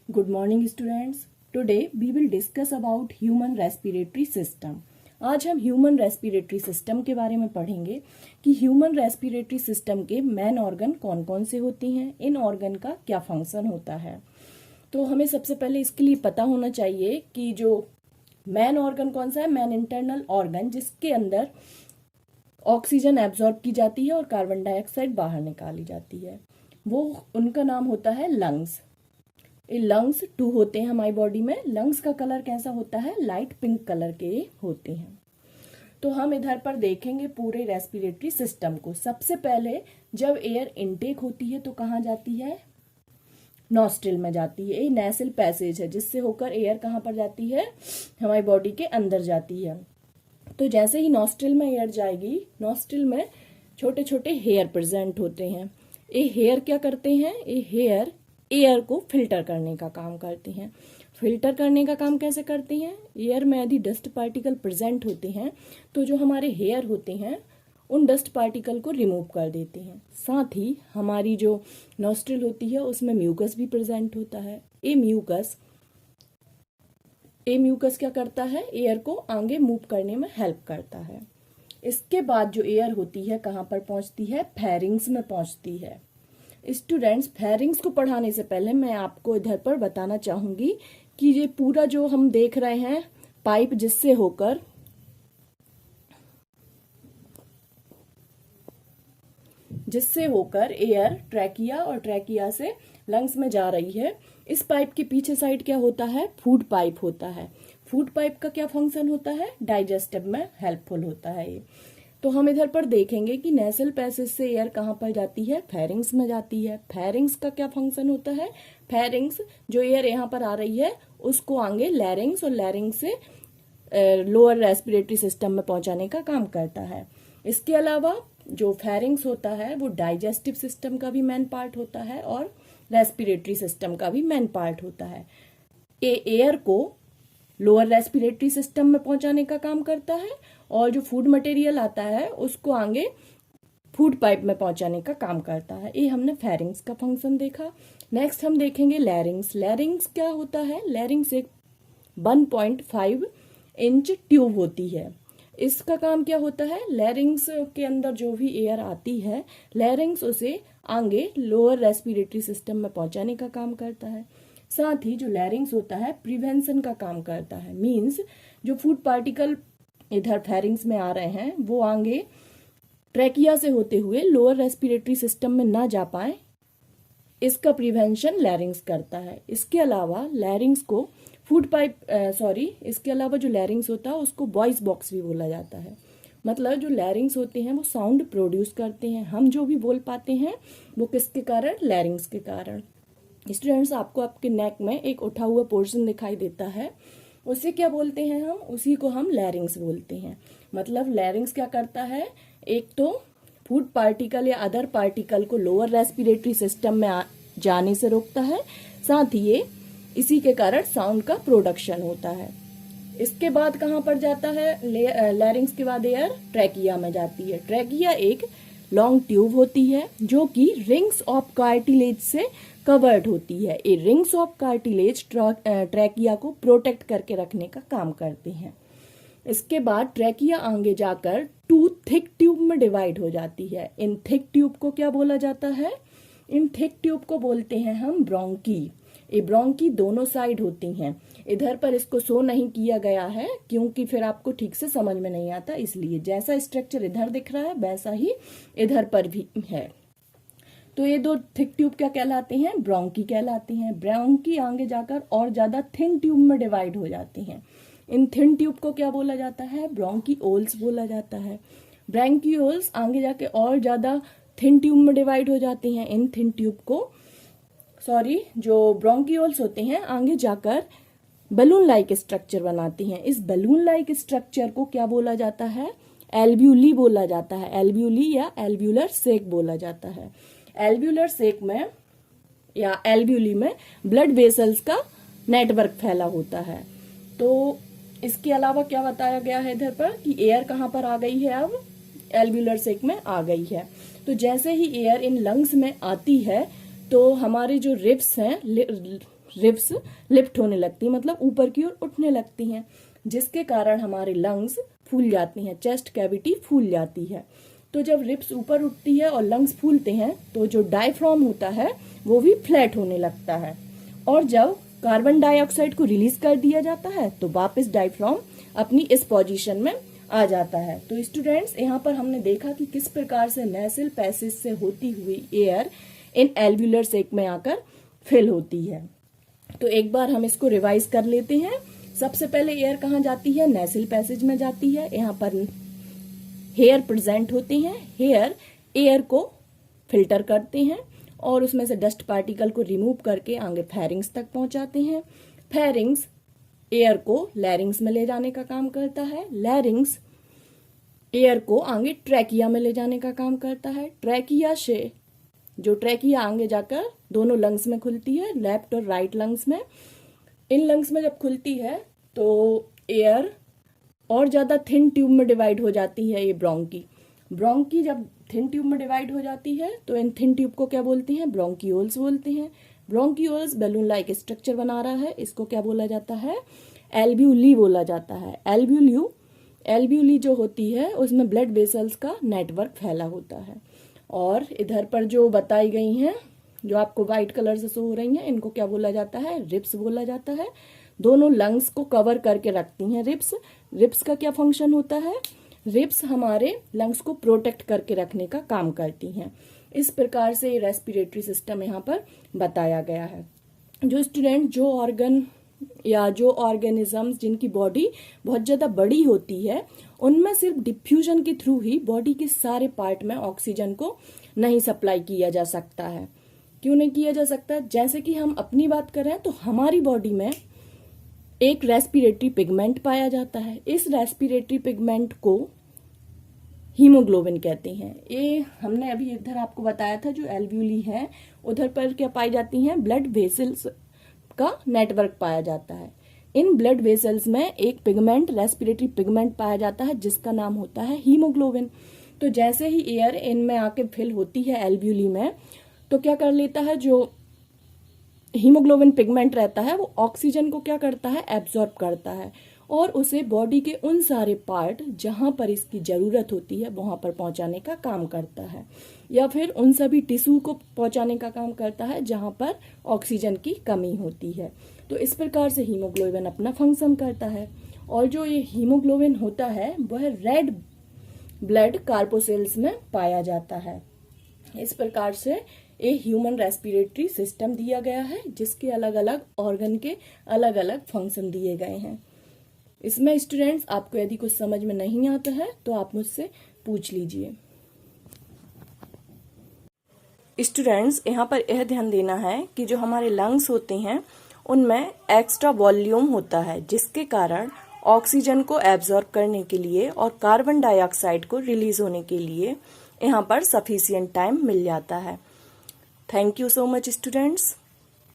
Good morning students. Today we will discuss about human respiratory system. आज हम human respiratory system के बारे में पढ़ेंगे कि ह्यूमन रेस्पिरेटरी सिस्टम के मेन ऑर्गन कौन कौन से होती हैं, इन ऑर्गन का क्या फंक्शन होता है। तो हमें सबसे पहले इसके लिए पता होना चाहिए कि जो मेन ऑर्गन कौन सा है, मेन इंटरनल ऑर्गन, जिसके अंदर ऑक्सीजन एब्जॉर्ब की जाती है और कार्बन डाइऑक्साइड बाहर निकाली जाती है, वो उनका नाम होता है लंग्स। ये लंग्स 2 होते हैं हमारी बॉडी में। लंग्स का कलर कैसा होता है, लाइट पिंक कलर के होते हैं। तो हम इधर पर देखेंगे पूरे रेस्पिरेटरी सिस्टम को। सबसे पहले जब एयर इनटेक होती है तो कहाँ जाती है, नॉस्ट्रिल में जाती है। ये नेसल पैसेज है जिससे होकर एयर कहाँ पर जाती है, हमारी बॉडी के अंदर जाती है। तो जैसे ही नॉस्ट्रिल में एयर जाएगी, नॉस्ट्रिल में छोटे छोटे हेयर प्रेजेंट होते हैं। ये हेयर क्या करते हैं, ये हेयर एयर को फिल्टर करने का काम करते हैं। फिल्टर करने का काम कैसे करते हैं, एयर में यदि डस्ट पार्टिकल प्रेजेंट होते हैं तो जो हमारे हेयर होते हैं उन डस्ट पार्टिकल को रिमूव कर देते हैं। साथ ही हमारी जो नॉस्ट्रिल होती है उसमें म्यूकस भी प्रेजेंट होता है। ये म्यूकस क्या करता है, एयर को आगे मूव करने में हेल्प करता है। इसके बाद जो एयर होती है कहाँ पर पहुंचती है, फेरिंग्स में पहुंचती है। स्टूडेंट्स, फेरिंग्स को पढ़ाने से पहले मैं आपको इधर पर बताना चाहूंगी कि ये पूरा जो हम देख रहे हैं पाइप जिससे होकर एयर ट्रैकिया और ट्रैकिया से लंग्स में जा रही है, इस पाइप के पीछे साइड क्या होता है, फूड पाइप होता है। फूड पाइप का क्या फंक्शन होता है, डाइजेस्टिव में हेल्पफुल होता है ये। तो हम इधर पर देखेंगे कि नेसल पैसेज से एयर कहाँ पर जाती है, फेरिंग्स में जाती है। फेरिंग्स का क्या फंक्शन होता है, फेरिंग्स जो एयर यहाँ पर आ रही है उसको आगे लैरिंग्स और लैरिंग्स से लोअर रेस्पिरेटरी सिस्टम में पहुंचाने का काम करता है। इसके अलावा जो फेरिंग्स होता है वो डाइजेस्टिव सिस्टम का भी मेन पार्ट होता है और रेस्पिरेटरी सिस्टम का भी मेन पार्ट होता है। ये एयर को लोअर रेस्पिरेटरी सिस्टम में पहुंचाने का काम करता है और जो फूड मटेरियल आता है उसको आगे फूड पाइप में पहुंचाने का काम करता है। ये हमने फेरिंग्स का फंक्शन देखा। नेक्स्ट हम देखेंगे लैरिंग्स। लैरिंग्स क्या होता है, लैरिंग्स एक 1.5 इंच ट्यूब होती है। इसका काम क्या होता है, लैरिंग्स के अंदर जो भी एयर आती है, लैरिंग्स उसे आगे लोअर रेस्पिरेटरी सिस्टम में पहुंचाने का काम करता है। साथ ही जो लैरिंग्स होता है प्रिवेंशन का काम करता है। मीन्स जो फूड पार्टिकल इधर फेरिंग्स में आ रहे हैं वो आगे ट्रैकिया से होते हुए लोअर रेस्पिरेटरी सिस्टम में ना जा पाए, इसका प्रिवेंशन लैरिंग्स करता है। इसके अलावा लैरिंग्स को इसके अलावा जो लैरिंग्स होता है उसको वॉइस बॉक्स भी बोला जाता है। मतलब जो लैरिंग्स होते हैं वो साउंड प्रोड्यूस करते हैं। हम जो भी बोल पाते हैं वो किसके कारण, लैरिंग्स के कारण। स्टूडेंट्स, आपको आपके नेक में एक उठा हुआ पोर्शन दिखाई देता है, उसे क्या बोलते हैं हम, उसी को हम लैरिंग्स बोलते हैं। मतलब लैरिंग्स क्या करता है, एक तो फूड पार्टिकल या अदर पार्टिकल को लोअर रेस्पिरेटरी सिस्टम में जाने से रोकता है। साथ ही ये इसी के कारण साउंड का प्रोडक्शन होता है। इसके बाद कहाँ पर जाता है, लैरिंग्स के बाद एयर ट्रैकिया में जाती है। ट्रैकिया एक लॉन्ग ट्यूब होती है जो कि रिंग्स ऑफ कार्टिलेज से कवर्ड होती है। ये रिंग्स ऑफ कार्टिलेज ट्रैकिया को प्रोटेक्ट करके रखने का काम करते हैं। इसके बाद ट्रैकिया आगे जाकर 2 थिक ट्यूब में डिवाइड हो जाती है। इन थिक ट्यूब को क्या बोला जाता है, इन थिक ट्यूब को बोलते हैं हम ब्रोंकी। ये ब्रोंकी दोनों साइड होती हैं। इधर पर इसको शो नहीं किया गया है क्योंकि फिर आपको ठीक से समझ में नहीं आता, इसलिए जैसा स्ट्रक्चर इधर दिख रहा है वैसा ही इधर पर भी है। तो ये 2 थिक ट्यूब क्या कहलाते हैं, ब्रोंकी कहलाती हैं। ब्रोंकी आगे जाकर और ज्यादा थिन ट्यूब में डिवाइड हो जाती हैं। इन थिन ट्यूब को क्या बोला जाता है, ब्रोंकीओल्स बोला जाता है। ब्रोंकीओल्स आगे जाके और ज्यादा थिन ट्यूब में डिवाइड हो जाती हैं। इन थिन ट्यूब को जो ब्रोंकीओल्स होते हैं आगे जाकर बलून लाइक स्ट्रक्चर बनाती हैं। इस बलून लाइक स्ट्रक्चर को क्या बोला जाता है, एल्ब्यूली बोला जाता है। एल्ब्यूली या एल्ब्यूलर सेक बोला जाता है। एल्ब्यूलर सेक में या एल्ब्यूली में ब्लड वेसल्स का नेटवर्क फैला होता है। तो इसके अलावा क्या बताया गया है इधर पर कि एयर कहाँ पर आ गई है, अब एल्ब्यूलर सेक में आ गई है। तो जैसे ही एयर इन लंग्स में आती है तो हमारे जो रिब्स हैं, रिब्स लिफ्ट होने लगती है, मतलब ऊपर की ओर उठने लगती हैं, जिसके कारण हमारे लंग्स फूल जाती हैं, चेस्ट कैविटी फूल जाती है। तो जब रिब्स ऊपर उठती है और लंग्स फूलते हैं तो जो डायफ्राम होता है वो भी फ्लैट होने लगता है, और जब कार्बन डाइऑक्साइड को रिलीज कर दिया जाता है तो वापस डायफ्राम अपनी इस पोजीशन में आ जाता है। तो स्टूडेंट्स, यहाँ पर हमने देखा कि किस प्रकार से नेसल पैसेज से होती हुई एयर इन एल्व्यूलर सेक में आकर फिल होती है। तो एक बार हम इसको रिवाइज कर लेते हैं। सबसे पहले एयर कहाँ जाती है? नेसल पैसेज में जाती है। यहाँ पर हेयर प्रेजेंट होते हैं। हेयर एयर को फिल्टर करते हैं और उसमें से डस्ट पार्टिकल को रिमूव करके आगे फेरिंग्स तक पहुंचाते हैं। फेरिंग्स एयर को लैरिंग्स में ले जाने का काम करता है। लैरिंग्स एयर को आगे ट्रैकिया में ले जाने का काम करता है। ट्रैकिया से जो ट्रैकिया आगे जाकर दोनों लंग्स में खुलती है, लेफ्ट और राइट लंग्स में। इन लंग्स में जब खुलती है तो एयर और ज्यादा थिन ट्यूब में डिवाइड हो जाती है। ये ब्रोंकी ब्रोंकी जब थिन ट्यूब में डिवाइड हो जाती है तो इन थिन ट्यूब को क्या बोलते हैं? ब्रोंकियोल्स बोलते हैं। ब्रोंकियोल्स बैलून लाइक स्ट्रक्चर बना रहा है, इसको क्या बोला जाता है? एल्ब्यूली बोला जाता है। एल्ब्यूली जो होती है उसमें ब्लड वेसल्स का नेटवर्क फैला होता है। और इधर पर जो बताई गई हैं, जो आपको व्हाइट कलर से शो हो रही हैं, इनको क्या बोला जाता है? रिब्स बोला जाता है। दोनों लंग्स को कवर करके रखती हैं रिब्स। रिब्स का क्या फंक्शन होता है? रिब्स हमारे लंग्स को प्रोटेक्ट करके रखने का काम करती हैं। इस प्रकार से रेस्पिरेटरी सिस्टम यहाँ पर बताया गया है। जो स्टूडेंट जो ऑर्गन या जो ऑर्गेनिजम्स जिनकी बॉडी बहुत ज्यादा बड़ी होती है, उनमें सिर्फ डिफ्यूजन के थ्रू ही बॉडी के सारे पार्ट में ऑक्सीजन को नहीं सप्लाई किया जा सकता है। क्यों नहीं किया जा सकता? जैसे कि हम अपनी बात करें तो हमारी बॉडी में एक रेस्पिरेटरी पिगमेंट पाया जाता है। इस रेस्पिरेटरी पिगमेंट को हीमोग्लोबिन कहते हैं। ये हमने अभी इधर आपको बताया था, जो एल्व्यूली है उधर पर क्या पाई जाती हैं? ब्लड वेसल्स का नेटवर्क पाया जाता है। इन ब्लड वेसल्स में एक पिगमेंट, रेस्पिरेटरी पिगमेंट पाया जाता है जिसका नाम होता है हीमोग्लोबिन। तो जैसे ही एयर इनमें आके फिल होती है एल्व्यूली में, तो क्या कर लेता है? जो हीमोग्लोबिन पिगमेंट रहता है वो ऑक्सीजन को क्या करता है? एब्जॉर्ब करता है और उसे बॉडी के उन सारे पार्ट जहां पर इसकी जरूरत होती है वहां पर पहुंचाने का काम करता है, या फिर उन सभी टिश्यू को पहुंचाने का काम करता है जहां पर ऑक्सीजन की कमी होती है। तो इस प्रकार से हीमोग्लोबिन अपना फंक्शन करता है। और जो ये हीमोग्लोबिन होता है वह रेड ब्लड कार्पोसेल्स में पाया जाता है। इस प्रकार से एक ह्यूमन रेस्पिरेटरी सिस्टम दिया गया है जिसके अलग अलग ऑर्गन के अलग अलग फंक्शन दिए गए हैं। इसमें स्टूडेंट्स, आपको यदि कुछ समझ में नहीं आता है तो आप मुझसे पूछ लीजिए। स्टूडेंट्स, यहाँ पर यह ध्यान देना है कि जो हमारे लंग्स होते हैं उनमें एक्स्ट्रा वॉल्यूम होता है, जिसके कारण ऑक्सीजन को एब्जॉर्ब करने के लिए और कार्बन डाइऑक्साइड को रिलीज होने के लिए यहाँ पर सफिशिएंट टाइम मिल जाता है। Thank you so much students.